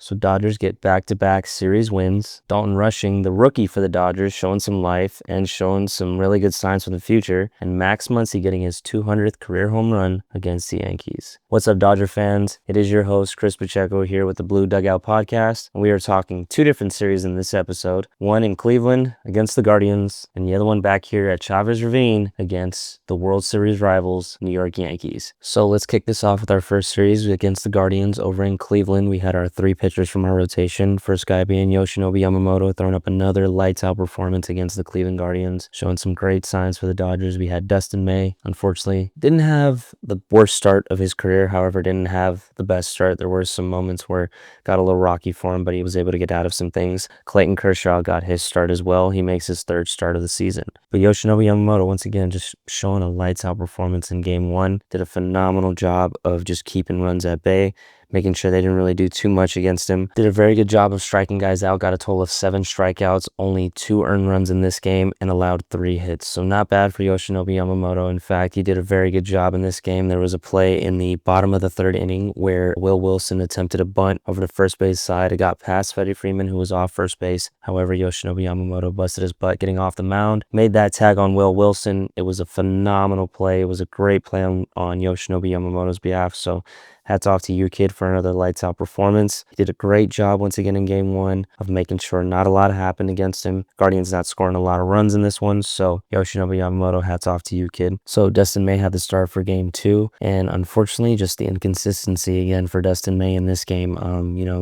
So Dodgers get back-to-back series wins. Dalton Rushing, the rookie for the Dodgers, showing some life and showing some really good signs for the future. And Max Muncy getting his 200th career home run against the Yankees. What's up, Dodger fans? It is your host, Chris Pacheco, here with the Blue Dugout Podcast. And we are talking two different series in this episode. One in Cleveland against the Guardians, and the other one back here at Chavez Ravine against the World Series rivals, New York Yankees. So let's kick this off with our first series against the Guardians over in Cleveland. We had our three pitchers from our rotation. First guy being Yoshinobu Yamamoto, throwing up another lights out performance against the Cleveland Guardians, showing some great signs for the Dodgers. We had Dustin May, unfortunately, didn't have the worst start of his career, however, didn't have the best start. There were some moments where it got a little rocky for him, but he was able to get out of some things. Clayton Kershaw got his start as well. He makes his third start of the season. But Yoshinobu Yamamoto, once again, just showing a lights out performance in game one, did a phenomenal job of just keeping runs at bay, making sure they didn't really do too much against him. Did a very good job of striking guys out, got a total of 7 strikeouts, only 2 earned runs in this game, and allowed 3 hits. So not bad for Yoshinobu Yamamoto. In fact, he did a very good job in this game. There was a play in the bottom of the third inning where Will Wilson attempted a bunt over the first base side. It got past Freddie Freeman, who was off first base. However, Yoshinobu Yamamoto busted his butt getting off the mound, made that tag on Will Wilson. It was a phenomenal play. It was a great play on Yoshinobu Yamamoto's behalf. So hats off to you, kid, for another lights out performance. He did a great job once again in game one of making sure not a lot happened against him. Guardians not scoring a lot of runs in this one, so Yoshinobu Yamamoto, hats off to you, kid. So Dustin May had the start for game two, and unfortunately, just the inconsistency again for Dustin May in this game.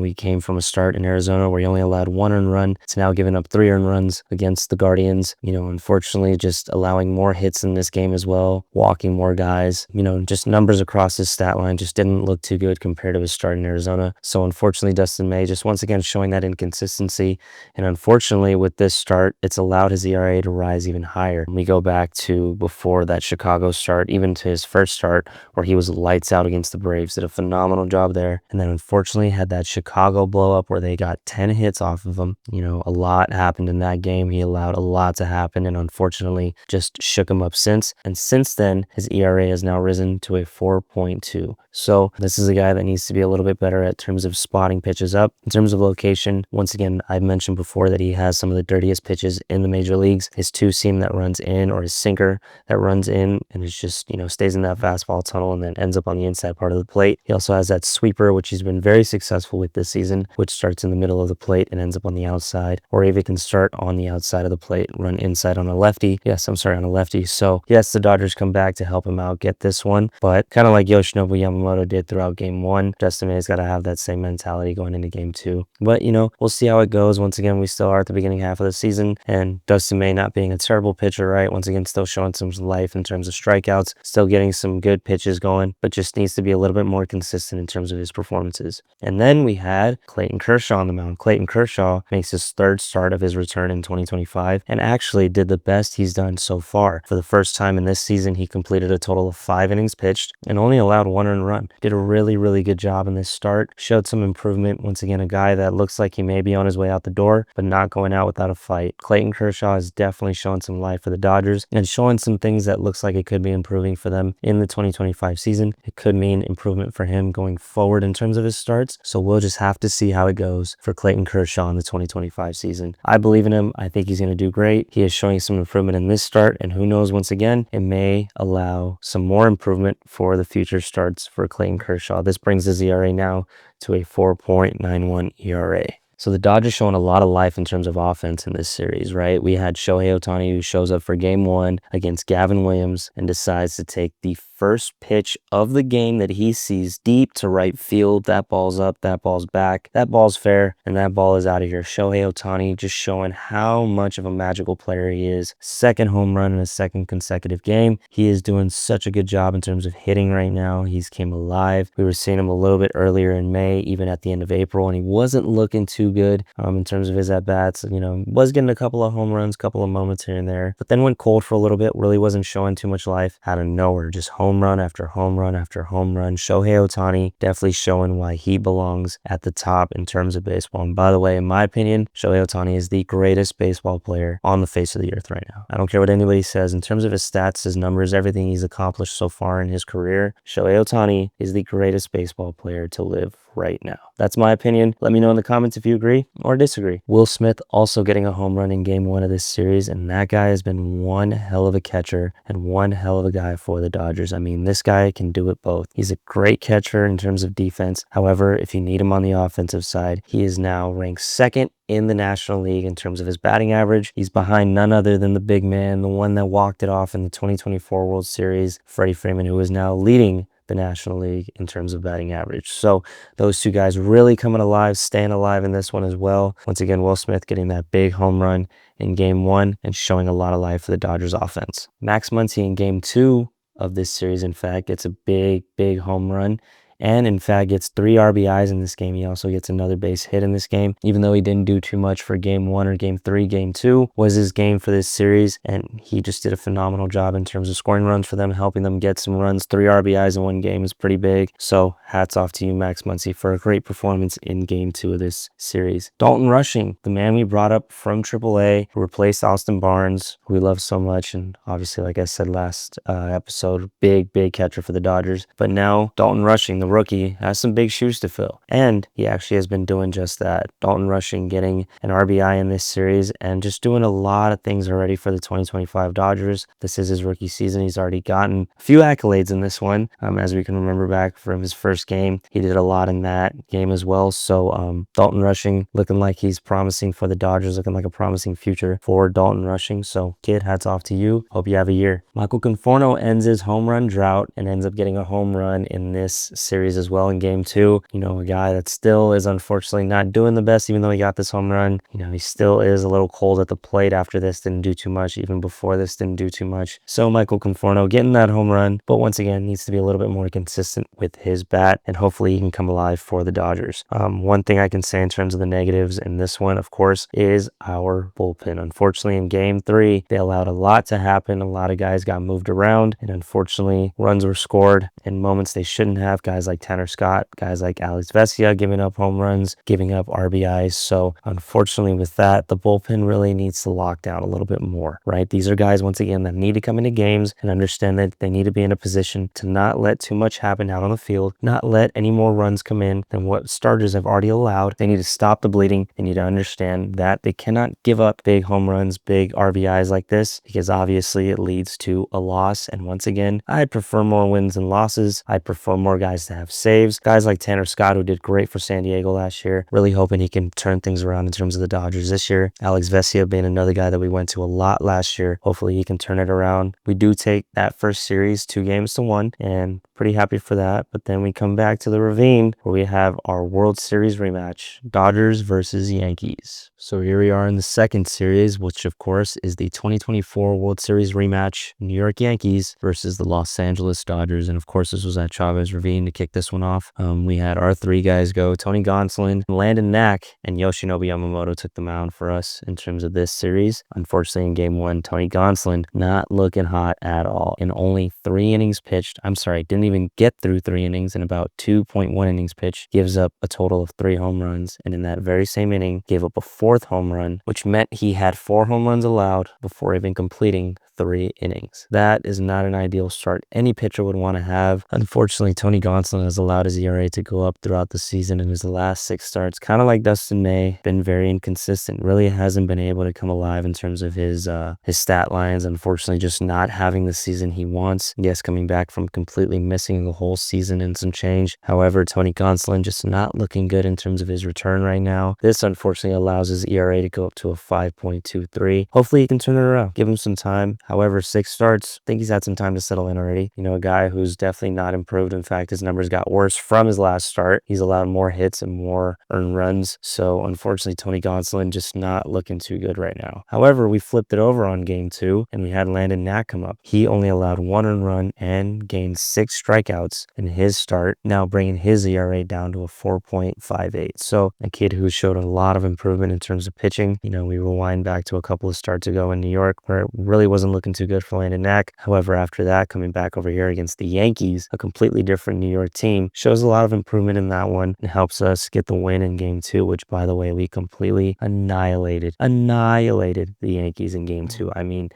We came from a start in Arizona where he only allowed 1 earned run to now giving up 3 earned runs against the Guardians. Unfortunately, just allowing more hits in this game as well, walking more guys. Just numbers across his stat line just didn't look too good compared to his start in Arizona. So unfortunately, Dustin May just once again showing that inconsistency. And unfortunately, with this start, it's allowed his ERA to rise even higher. We go back to before that Chicago start, even to his first start where he was lights out against the Braves, did a phenomenal job there. And then unfortunately had that Chicago blow up where they got 10 hits off of him. A lot happened in that game. He allowed a lot to happen and unfortunately just shook him up since. And since then, his ERA has now risen to a 4.2. So this is a guy that needs to be a little bit better at terms of spotting pitches up. In terms of location, once again, I've mentioned before that he has some of the dirtiest pitches in the major leagues. His two-seam that runs in, or his sinker that runs in, and it's just, stays in that fastball tunnel and then ends up on the inside part of the plate. He also has that sweeper, which he's been very successful with this season, which starts in the middle of the plate and ends up on the outside, or if it can start on the outside of the plate, run inside on a lefty. On a lefty. So yes, the Dodgers come back to help him out get this one, but kind of like Yoshinobu Yamamoto did throughout game one, Dustin May's got to have that same mentality going into game two. But, we'll see how it goes. Once again, we still are at the beginning half of the season, and Dustin May not being a terrible pitcher, right? Once again, still showing some life in terms of strikeouts, still getting some good pitches going, but just needs to be a little bit more consistent in terms of his performances. And then we had Clayton Kershaw on the mound. Clayton Kershaw makes his third start of his return in 2025 and actually did the best he's done so far. For the first time in this season, he completed a total of 5 innings pitched and only allowed 1 earned run. Did a really, really good job in this start. Showed some improvement. Once again, a guy that looks like he may be on his way out the door, but not going out without a fight. Clayton Kershaw is definitely showing some life for the Dodgers and showing some things that looks like it could be improving for them in the 2025 season. It could mean improvement for him going forward in terms of his starts. So we'll just have to see how it goes for Clayton Kershaw in the 2025 season. I believe in him. I think he's going to do great. He is showing some improvement in this start, and who knows, once again, it may allow some more improvement for the future starts for Clayton Kershaw. This brings his ERA now to a 4.91 ERA. So the Dodgers showing a lot of life in terms of offense in this series, right? We had Shohei Ohtani, who shows up for game one against Gavin Williams and decides to take the first pitch of the game that he sees deep to right field. That ball's up, that ball's back, that ball's fair, and that ball is out of here. Shohei Ohtani just showing how much of a magical player he is. Second home run in a second consecutive game. He is doing such a good job in terms of hitting right now. He's came alive. We were seeing him a little bit earlier in May, even at the end of April, and he wasn't looking too good in terms of his at-bats. Was getting a couple of home runs, couple of moments here and there, but then went cold for a little bit, really wasn't showing too much life. Out of nowhere, just home run after home run after home run. Shohei Ohtani definitely showing why he belongs at the top in terms of baseball. And by the way, in my opinion, Shohei Ohtani is the greatest baseball player on the face of the earth right now. I don't care what anybody says. In terms of his stats, his numbers, everything he's accomplished so far in his career, Shohei Ohtani is the greatest baseball player to live right now. That's my opinion. Let me know in the comments if you agree or disagree. Will Smith also getting a home run in game 1 of this series, and that guy has been one hell of a catcher and one hell of a guy for the Dodgers. I mean, this guy can do it both. He's a great catcher in terms of defense. However, if you need him on the offensive side, he is now ranked second in the National League in terms of his batting average. He's behind none other than the big man, the one that walked it off in the 2024 World Series, Freddie Freeman, who is now leading the National League in terms of batting average. So those two guys really coming alive, staying alive in this one as well. Once again, Will Smith getting that big home run in game 1 and showing a lot of life for the Dodgers offense. Max Muncy in game 2 of this series, in fact, gets a big home run, and in fact gets 3 RBIs in this game. He also gets another base hit in this game. Even though he didn't do too much for game 1 or game 3, game 2 was his game for this series, and he just did a phenomenal job in terms of scoring runs for them, helping them get some runs. 3 RBIs in one game is pretty big. So hats off to you, Max Muncy, for a great performance in game 2 of this series. Dalton Rushing, the man we brought up from AAA, who replaced Austin Barnes, who we love so much, and obviously, like I said last episode, big catcher for the Dodgers. But now Dalton Rushing, the rookie, has some big shoes to fill, and he actually has been doing just that. Dalton Rushing getting an RBI in this series and just doing a lot of things already for the 2025 Dodgers. This is his rookie season. He's already gotten a few accolades in this one. As we can remember back from his first game, he did a lot in that game as well. So Dalton Rushing looking like he's promising for the Dodgers, looking like a promising future for Dalton Rushing. So kid, hats off to you. Hope you have a year. Michael Conforto ends his home run drought and ends up getting a home run in this series as well in game 2. A guy that still is unfortunately not doing the best, even though he got this home run. He still is a little cold at the plate after this, didn't do too much. Even before this, didn't do too much. So Michael Conforto getting that home run, but once again, needs to be a little bit more consistent with his bat, and hopefully he can come alive for the Dodgers. One thing I can say in terms of the negatives in this one, of course, is our bullpen. Unfortunately, in game 3, they allowed a lot to happen. A lot of guys got moved around, and unfortunately, runs were scored in moments they shouldn't have. Guys like Tanner Scott, guys like Alex Vesia giving up home runs, giving up RBIs. So unfortunately with that, the bullpen really needs to lock down a little bit more, right? These are guys, once again, that need to come into games and understand that they need to be in a position to not let too much happen out on the field, not let any more runs come in than what starters have already allowed. They need to stop the bleeding. They need to understand that they cannot give up big home runs, big RBIs like this, because obviously it leads to a loss. And once again, I'd prefer more wins than losses. I'd prefer more guys to have saves. Guys like Tanner Scott, who did great for San Diego last year, really hoping he can turn things around in terms of the Dodgers this year. Alex Vesia being another guy that we went to a lot last year. Hopefully he can turn it around. We do take that first series 2-1, and pretty happy for that. But then we come back to the ravine where we have our World Series rematch, Dodgers versus Yankees. So here we are in the second series, which of course is the 2024 World Series rematch, New York Yankees versus the Los Angeles Dodgers. And of course, this was at Chavez Ravine to kick this one off. We had our 3 guys go. Tony Gonsolin, Landon Knack, and Yoshinobu Yamamoto took the mound for us in terms of this series. Unfortunately, in game 1, Tony Gonsolin not looking hot at all. In only 3 innings pitched, didn't even get through 3 innings, in about 2.1 innings pitched, gives up a total of 3 home runs. And in that very same inning, gave up a 4th home run, which meant he had 4 home runs allowed before even completing 3 innings. That is not an ideal start any pitcher would want to have. Unfortunately, Tony Gonsolin has allowed his ERA to go up throughout the season in his last 6 starts. Kind of like Dustin May, been very inconsistent. Really hasn't been able to come alive in terms of his stat lines. Unfortunately, just not having the season he wants. Yes, coming back from completely missing the whole season and some change. However, Tony Gonsolin just not looking good in terms of his return right now. This unfortunately allows his ERA to go up to a 5.23. Hopefully he can turn it around. Give him some time. However, 6 starts, I think he's had some time to settle in already. A guy who's definitely not improved. In fact, his numbers got worse from his last start. He's allowed more hits and more earned runs. So unfortunately, Tony Gonsolin just not looking too good right now. However, we flipped it over on game 2 and we had Landon Knack come up. He only allowed 1 earned run and gained 6 strikeouts in his start, now bringing his ERA down to a 4.58. So a kid who showed a lot of improvement in terms of pitching. We rewind back to a couple of starts ago in New York where it really wasn't looking too good for Landon Knack. However, after that, coming back over here against the Yankees, a completely different New York team, shows a lot of improvement in that one and helps us get the win in game 2, which, by the way, we completely annihilated the Yankees in game 2.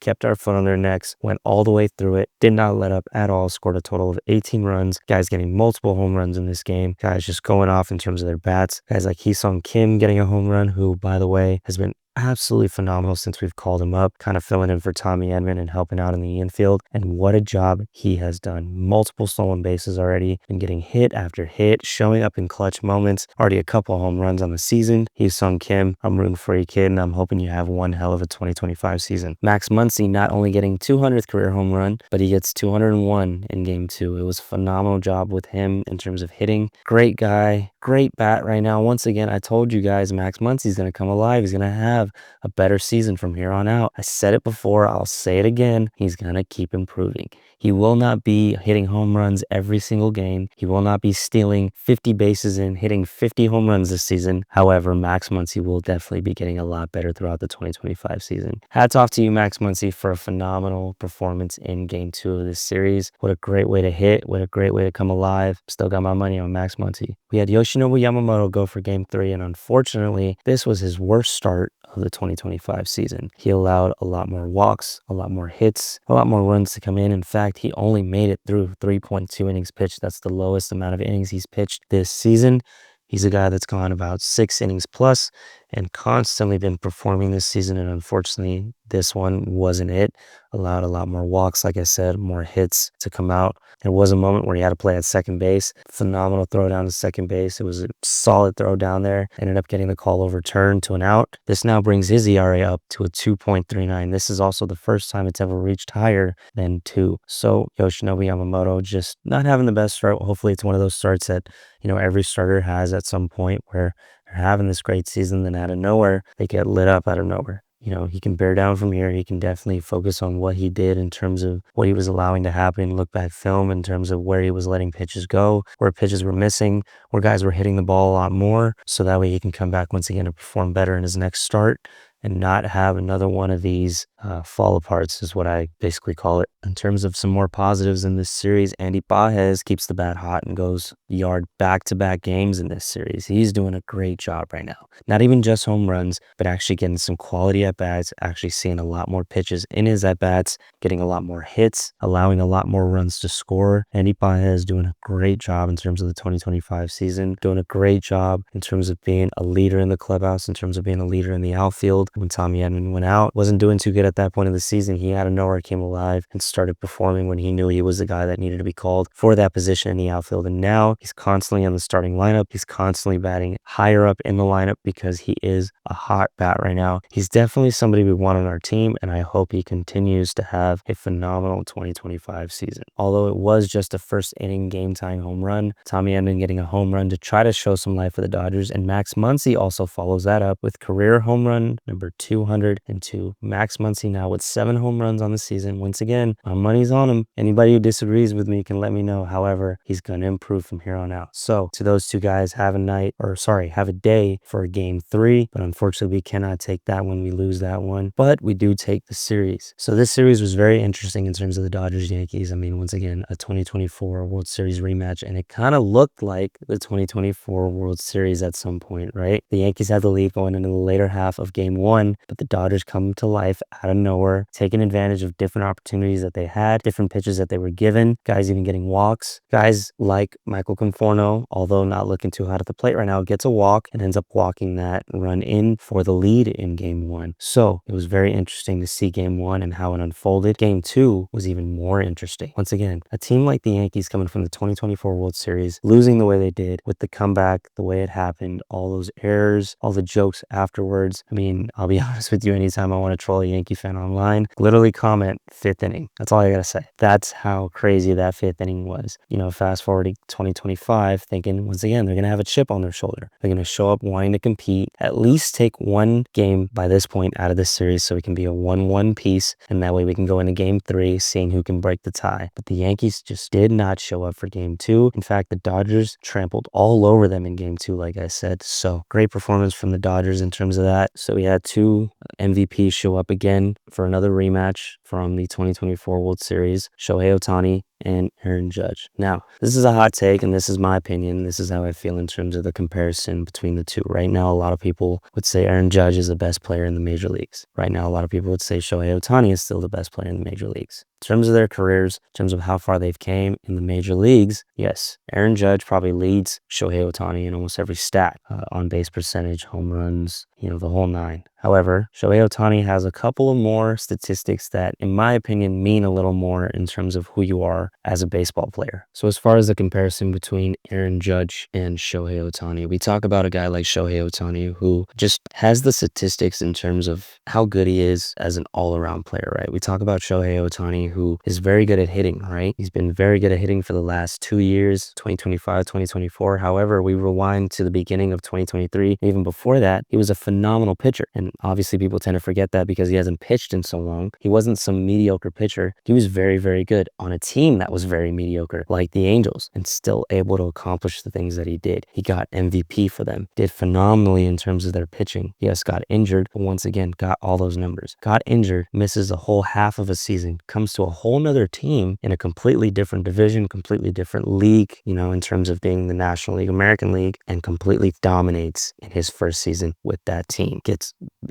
Kept our foot on their necks, went all the way through it, did not let up at all, scored a total of 8 18 runs. Guys getting multiple home runs in this game. Guys just going off in terms of their bats. Guys like Hee-Sung Kim getting a home run, who, by the way, has been absolutely phenomenal since we've called him up, kind of filling in for Tommy Edman and helping out in the infield. And what a job he has done. Multiple stolen bases already, been getting hit after hit, showing up in clutch moments. Already a couple home runs on the season. Hee-Sung Kim, I'm rooting for you, kid, and I'm hoping you have one hell of a 2025 season. Max Muncy not only getting 200th career home run, but he gets 201 in game 2. It was a phenomenal job with him in terms of hitting. Great guy, great bat right now. Once again, I told you guys, Max Muncy's going to come alive. He's going to have a better season from here on out. I said it before, I'll say it again. He's going to keep improving. He will not be hitting home runs every single game. He will not be stealing 50 bases and hitting 50 home runs this season. However, Max Muncy will definitely be getting a lot better throughout the 2025 season. Hats off to you, Max Muncy, for a phenomenal performance in game 2 of this series. What a great way to hit. What a great way to come alive. Still got my money on Max Muncy. We had Yoshinobu Yamamoto go for game 3, and unfortunately, this was his worst start of the 2025 season. He allowed a lot more walks, a lot more hits, a lot more runs to come in. In fact, he only made it through 3.2 innings pitched. That's the lowest amount of innings he's pitched this season. He's a guy that's gone about 6 innings plus and constantly been performing this season, and unfortunately, this one wasn't it. Allowed a lot more walks, like I said, more hits to come out. There was a moment where he had to play at second base. Phenomenal throw down to second base. It was a solid throw down there. Ended up getting the call overturned to an out. This now brings his ERA up to a 2.39. This is also the first time it's ever reached higher than 2. So Yoshinobu Yamamoto just not having the best start. Hopefully it's one of those starts that, every starter has at some point, where they're having this great season, then out of nowhere, they get lit up out of nowhere. He can bear down from here. He can definitely focus on what he did in terms of what he was allowing to happen, look back film in terms of where he was letting pitches go, where pitches were missing, where guys were hitting the ball a lot more, so that way he can come back once again and perform better in his next start and not have another one of these fall aparts, is what I basically call it. In terms of some more positives in this series, Andy Pages keeps the bat hot and goes yard back-to-back games in this series. He's doing a great job right now. Not even just home runs, but actually getting some quality at-bats, actually seeing a lot more pitches in his at-bats, getting a lot more hits, allowing a lot more runs to score. Andy Pages doing a great job in terms of the 2025 season, doing a great job in terms of being a leader in the clubhouse, in terms of being a leader in the outfield. When Tommy Edman went out, wasn't doing too good at that point of the season. He out of nowhere came alive and started performing when he knew he was the guy that needed to be called for that position in the outfield. And now he's constantly on the starting lineup. He's constantly batting higher up in the lineup because he is a hot bat right now. He's definitely somebody we want on our team, and I hope he continues to have a phenomenal 2025 season. Although it was just a first inning game-tying home run, Tommy Edman getting a home run to try to show some life for the Dodgers, and Max Muncy also follows that up with career home run number 202. Max Muncy now with 7 home runs on the season. Once again, my money's on him. Anybody who disagrees with me can let me know. However, he's going to improve from here on out. So to those two guys, have a day for game 3, but unfortunately we cannot take that when we lose that one, but we do take the series. So this series was very interesting in terms of the Dodgers Yankees. I mean, once again, a 2024 World Series rematch, and it kind of looked like the 2024 World Series at some point, right? The Yankees had the lead going into the later half of game 1, but the Dodgers come to life out of nowhere, taking advantage of different opportunities that they had, different pitches that they were given, guys even getting walks. Guys like Michael Conforto, although not looking too hot at the plate right now, gets a walk and ends up walking that run in for the lead in game 1. So it was very interesting to see game 1 and how it unfolded. Game 2 was even more interesting. Once again, a team like the Yankees coming from the 2024 World Series, losing the way they did with the comeback, the way it happened, all those errors, all the jokes afterwards. I mean, I'll be honest with you, anytime I want to troll a Yankee fan online, literally comment 5th inning. That's all I gotta say. That's how crazy that 5th inning was. Fast forward to 2025, thinking once again, they're gonna have a chip on their shoulder. They're gonna show up wanting to compete, at least take one game by this point out of this series so it can be a 1-1 piece, and that way we can go into game 3 seeing who can break the tie. But the Yankees just did not show up for game 2. In fact, the Dodgers trampled all over them in game 2, like I said. So great performance from the Dodgers in terms of that. So we had 2 MVPs show up again for another rematch from the 2024 World Series. Shohei Ohtani and Aaron Judge. Now, this is a hot take, and this is my opinion. This is how I feel in terms of the comparison between the two. Right now, a lot of people would say Aaron Judge is the best player in the major leagues. Right now, a lot of people would say Shohei Ohtani is still the best player in the major leagues. In terms of their careers, in terms of how far they've came in the major leagues, yes, Aaron Judge probably leads Shohei Ohtani in almost every stat, on base percentage, home runs, the whole nine. However, Shohei Ohtani has a couple of more statistics that, in my opinion, mean a little more in terms of who you are as a baseball player. So as far as the comparison between Aaron Judge and Shohei Ohtani, we talk about a guy like Shohei Ohtani who just has the statistics in terms of how good he is as an all-around player, right? We talk about Shohei Ohtani who is very good at hitting, right? He's been very good at hitting for the last 2 years, 2025, 2024. However, we rewind to the beginning of 2023. Even before that, he was a phenomenal pitcher. And obviously people tend to forget that because he hasn't pitched in so long. He wasn't some mediocre pitcher. He was very, very good on a team that was very mediocre, like the Angels, and still able to accomplish the things that he did. He got MVP for them, did phenomenally in terms of their pitching. Yes, got injured, but once again, got all those numbers. Got injured, misses a whole half of a season, comes to a whole nother team in a completely different division, completely different league, in terms of being the National League, American League, and completely dominates in his first season with that team.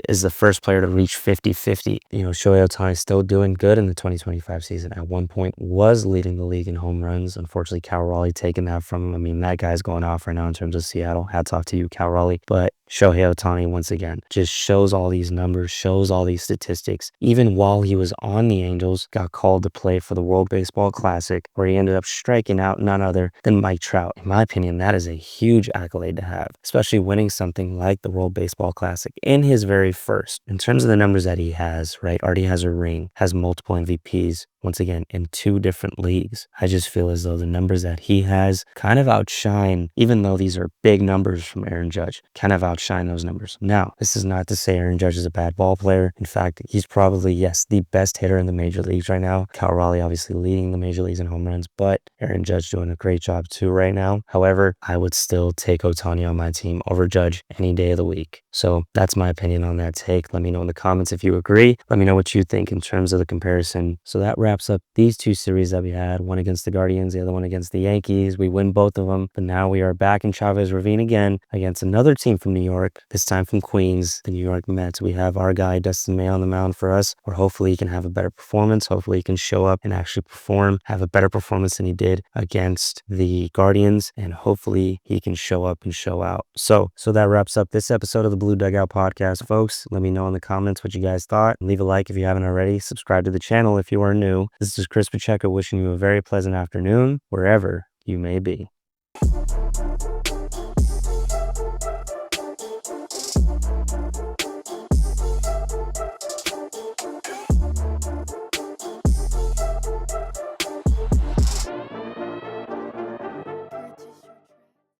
Is the first player to reach 50-50. Shohei Ohtani still doing good in the 2025 season. At one point was leading the league in home runs. Unfortunately, Cal Raleigh taking that from him. I mean, that guy's going off right now in terms of Seattle. Hats off to you, Cal Raleigh. But Shohei Ohtani, once again, just shows all these numbers, shows all these statistics. Even while he was on the Angels, got called to play for the World Baseball Classic, where he ended up striking out none other than Mike Trout. In my opinion, that is a huge accolade to have, especially winning something like the World Baseball Classic in his very first. In terms of the numbers that he has, right, already has a ring, has multiple MVPs, once again, in 2 different leagues. I just feel as though the numbers that he has kind of outshine, even though these are big numbers from Aaron Judge, kind of outshine those numbers. Now, this is not to say Aaron Judge is a bad ball player. In fact, he's probably, yes, the best hitter in the major leagues right now. Cal Raleigh obviously leading the major leagues in home runs, but Aaron Judge doing a great job too right now. However, I would still take Ohtani on my team over Judge any day of the week. So that's my opinion on that take. Let me know in the comments if you agree. Let me know what you think in terms of the comparison. So that wraps up these 2 series that we had, one against the Guardians, the other one against the Yankees. We win both of them, but now we are back in Chavez Ravine again against another team from New York, this time from Queens, the New York Mets. We have our guy Dustin May on the mound for us, where hopefully he can have a better performance. Hopefully he can show up and actually perform, have a better performance than he did against the Guardians, and hopefully he can show up and show out. So that wraps up this episode of the Blue Dugout Podcast, folks. Let me know in the comments what you guys thought. Leave a like if you haven't already. Subscribe to the channel if you are new. This is Chris Pacheco wishing you a very pleasant afternoon wherever you may be.